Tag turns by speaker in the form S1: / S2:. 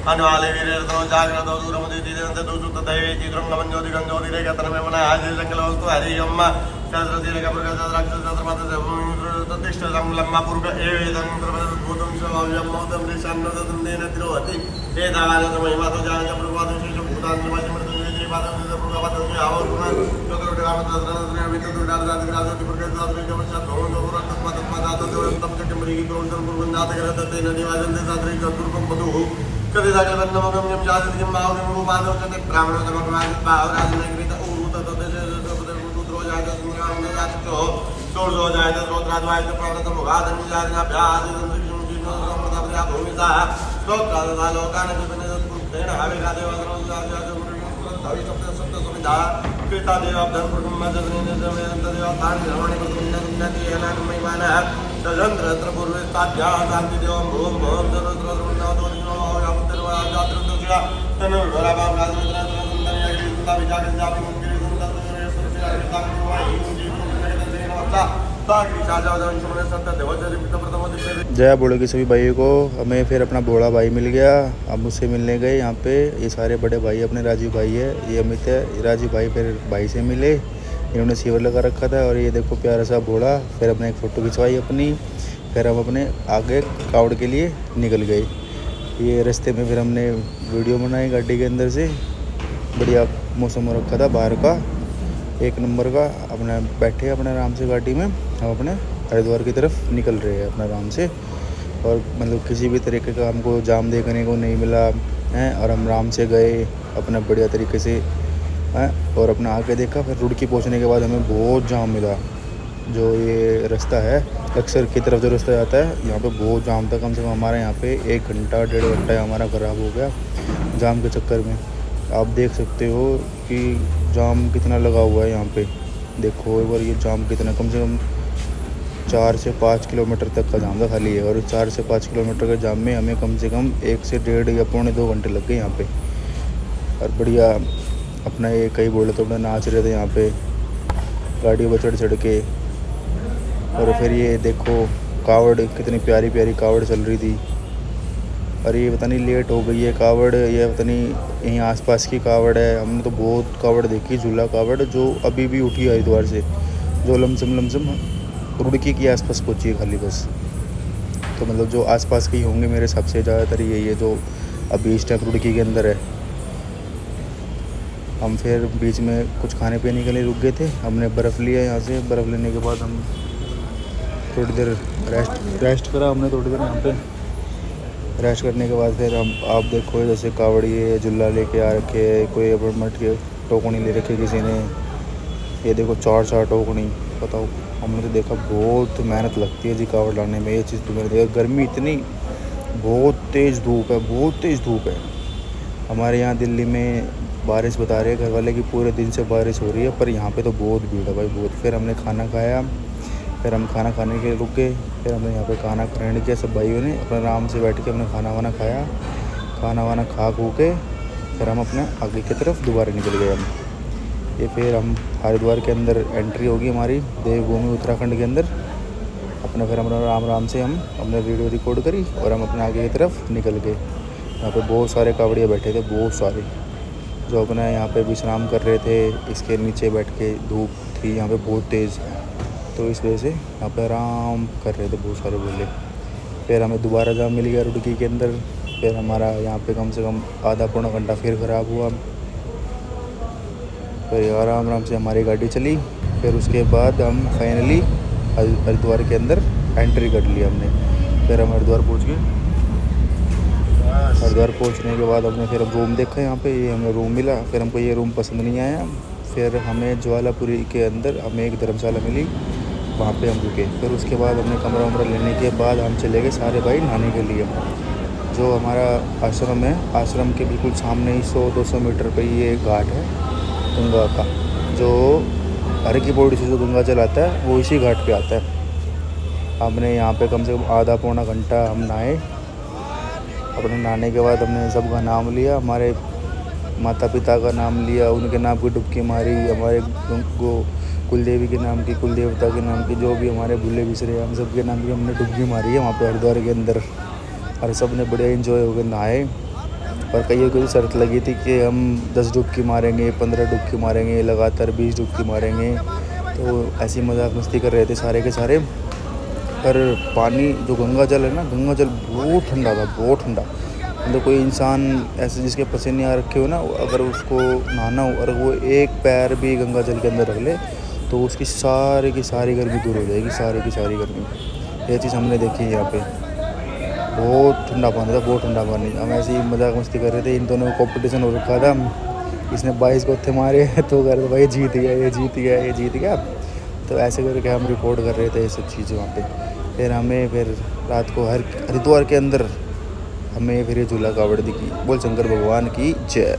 S1: अनुवाले वीरतो जागृतो दूरमुदिते दुसुत दैवे चित्रंगमं ज्योति गंजोति रे कतनमे मना आदि संकल्पस्तु हरि अम्मा सहस्रशील कपुरगत राक्षसत्रमत ततिष्ठ लम्मा पूर्व एवेदं प्रभूतं स्वाव्यं मोदं देशान्नदं देन तिरोहति एतावादत महिमातो जागृत प्रभुवादं शिशु भूतां मृत्युं श्रीपादं प्रभुवादं आवरुण लोकरोटगामतद्रद्रय विद्युदादरादिराजति प्रगतादि जमशत भवनोरत्तमतत्मदात देवं चक्रमृगी प्रोदं पूर्वनाथगरते नदिवाजन्ते सादरि चतुर्कं मधुः कति जागरन्नमगं यं जातिं मावनं रूपादं चते ब्राह्मणोदमग्राज बावराजनगरित उरुत तदेश रुद्रो जागरन्नमगं सोर्जो जायते स्रोत्राद्वायते प्रवृत्तं मुगादं जागरणाभ्यादि संस्कृतिं भूमिसा स्तोत्रादा लोकान् विपिनेन हविरादेवगणं जागरन्नमगं सप्त सुविधा कृता देवाब्धं कुटुम्बजनेन देवतान् निर्माणे उन्नति एलान्मयमानः सजन्द्रत्र पूर्वे साध्या शान्ति देवं भूम भवं जनुद्रद्रुन्नादोनिनो यावत्तर्वाजातृतुष्या तनुर्वराभां राजमित्रात्रसुन्दर्या गिरिसुन्दा विजागजापि गिरिसुन्दर्या
S2: जय बोड़े के सभी भाइयों को। हमें फिर अपना बोड़ा भाई मिल गया। हम उससे मिलने गए यहाँ पे। ये सारे बड़े भाई अपने राजीव भाई है, ये अमित है। राजीव भाई फिर भाई से मिले, इन्होंने सीवर लगा रखा था। और ये देखो प्यारा सा बोड़ा। फिर अपने एक फ़ोटो खिंचवाई अपनी। फिर हम अपने आगे कावड़ के लिए निकल गए। ये रास्ते में फिर हमने वीडियो बनाई गाड़ी के अंदर से। बढ़िया मौसम हो रखा था बाहर का, एक नंबर का। अपने बैठे अपने आराम से गाड़ी में, हम अपने हरिद्वार की तरफ निकल रहे हैं अपने आराम से। और मतलब किसी भी तरीके का हमको जाम देखने को नहीं मिला है। और हम आराम से गए अपना बढ़िया तरीके से हैं। और अपना आगे देखा, फिर रुड़की पहुंचने के बाद हमें बहुत जाम मिला। जो ये रास्ता है अक्सर की तरफ जो रास्ता जाता है, यहाँ पे बहुत जाम था। कम से कम हमारे यहाँ पे 1 घंटा 1.5 घंटा हमारा ख़राब हो गया जाम के चक्कर में। आप देख सकते हो कि जाम कितना लगा हुआ है यहाँ पे। देखो एक बार ये जाम कितना, कम से कम 4 से 5 किलोमीटर तक का जाम था खाली है। और 4 से 5 किलोमीटर के जाम में हमें कम से कम 1 से 1.5 या पौने 2 घंटे लग गए यहाँ पे। और बढ़िया अपना ये कई बोले तो अपना नाच रहे थे यहाँ पे गाड़ियों पर चढ़ के। और फिर ये देखो कावड़, कितनी प्यारी प्यारी कावड़ चल रही थी। और ये पता नहीं लेट हो गई है कावड़, ये पता नहीं यहीं आसपास की कावड़ है। हमने तो बहुत कावड़ देखी, झूला कावड़ जो अभी भी उठी है हरिद्वार से, जो लमसम रुड़की के आसपास पहुँची है खाली बस। तो मतलब जो आसपास के ही होंगे मेरे हिसाब से ज़्यादातर यही है जो अभी इस टाइम रुड़की के अंदर है। हम फिर बीच में कुछ खाने पीने के लिए रुक गए थे। हमने बर्फ़ लिया यहाँ से। बर्फ़ लेने के बाद हम थोड़ी देर रेस्ट करा हमने। थोड़ी देर यहाँ पे रेस्ट करने के बाद फिर हम, आप देखो जैसे कावड़िए झुल्ला लेके आ रखे, कोई अपन मट के टोकनी ले रखे किसी ने। ये देखो 4 टोकनी। बताओ, हमने तो देखा बहुत मेहनत लगती है जी कावड़ लाने में। ये चीज़ तो मैंने देखा, गर्मी इतनी, बहुत तेज़ धूप है, बहुत तेज़ धूप है। हमारे यहाँ दिल्ली में बारिश बता रहे हैं घर वाले कि पूरे दिन से बारिश हो रही है, पर यहाँ पे तो बहुत भीड़ है भाई, बहुत। फिर हमने खाना खाया, फिर हम खाना खाने के लिए रुक गए। फिर हमने यहाँ पे खाना ग्रहण किया सब भाइयों ने। अपने आराम से बैठ के हमने खाना वाना खाया। खाना वाना खा खू के फिर हम अपने आगे की तरफ दोबारा निकल गए हम। ये फिर हम हरिद्वार के अंदर एंट्री होगी हमारी, देवभूमि उत्तराखंड के अंदर। अपना फिर हम आराम से हम अपने वीडियो रिकॉर्ड करी और हम अपने आगे की तरफ निकल गए। यहाँ पे बहुत सारे कावड़िया बैठे थे, बहुत सारे, जो अपना यहाँ पे विश्राम कर रहे थे। इसके नीचे बैठ के, धूप थी यहाँ पे बहुत तेज़, तो इस वजह से यहाँ पे आराम कर रहे थे बहुत सारे बोले। फिर हमें दोबारा जाम मिल गया रुड़की के अंदर। फिर हमारा यहाँ पे कम से कम आधा पौना घंटा फिर ख़राब हुआ। फिर आराम से हमारी गाड़ी चली। फिर उसके बाद हम फाइनली हरिद्वार के अंदर एंट्री कर लिया हमने। फिर हम हरिद्वार पहुँच गए। हरिद्वार पहुँचने के बाद हमने फिर रूम देखा यहाँ पे, ये हमें रूम मिला। फिर हमको ये रूम पसंद नहीं आया। फिर हमें ज्वालापुरी के अंदर हमें एक धर्मशाला मिली, वहाँ पे हम रुके। फिर उसके बाद हमने कमरा वमरा लेने के बाद हम चले गए सारे भाई नहाने के लिए। जो हमारा आश्रम है, आश्रम के बिल्कुल सामने ही 100-200 मीटर पे ये घाट है गंगा का। जो हर की पौड़ी से जो गंगा जल आता है वो इसी घाट पे आता है। हमने यहाँ पे कम से कम आधा पौना घंटा हम नहाए। अपने नहाने के बाद हमने सबका नाम लिया, हमारे माता पिता का नाम लिया, उनके नाम की डुबकी मारी, हमारे कुल देवी के नाम की, कुल देवता के नाम की, जो भी हमारे भूले बिसरे हम सब के नाम की हमने डुबकी मारी है वहाँ पे हरिद्वार के अंदर। और सब ने बढ़िया एंजॉय हो गए नहाए। और कईयों को शर्त लगी थी कि हम 10 डुबकी मारेंगे, 15 डुबकी मारेंगे, लगातार 20 डुबकी मारेंगे। तो ऐसी मजाक मस्ती कर रहे थे सारे के सारे। पर पानी जो गंगा जल है ना, गंगा जल बहुत ठंडा था, बहुत ठंडा। मतलब कोई इंसान ऐसे जिसके पसीने आ रखे हो ना, अगर उसको नहाना हो और वो एक पैर भी गंगा जल के अंदर रख ले तो उसकी सारी की सारी गर्मी दूर हो जाएगी, सारी की सारी गर्मी। ये चीज़ हमने देखी है यहाँ पे। बहुत ठंडा पानी था, बहुत ठंडा पानी। हम ऐसे ही मजाक मस्ती कर रहे थे। इन दोनों का कॉम्पिटिशन हो रखा था। इसने 22 गोते मारे तो कह रहे थे भाई जीत गया, ये जीत गया, ये जीत गया। तो ऐसे करके हम रिपोर्ट कर रहे थे ये सब चीज़ें वहाँ पे। फिर रात को हरिद्वार के अंदर हमें फिर ये झूला कावड़ दिखी। बोल शंकर भगवान की जय।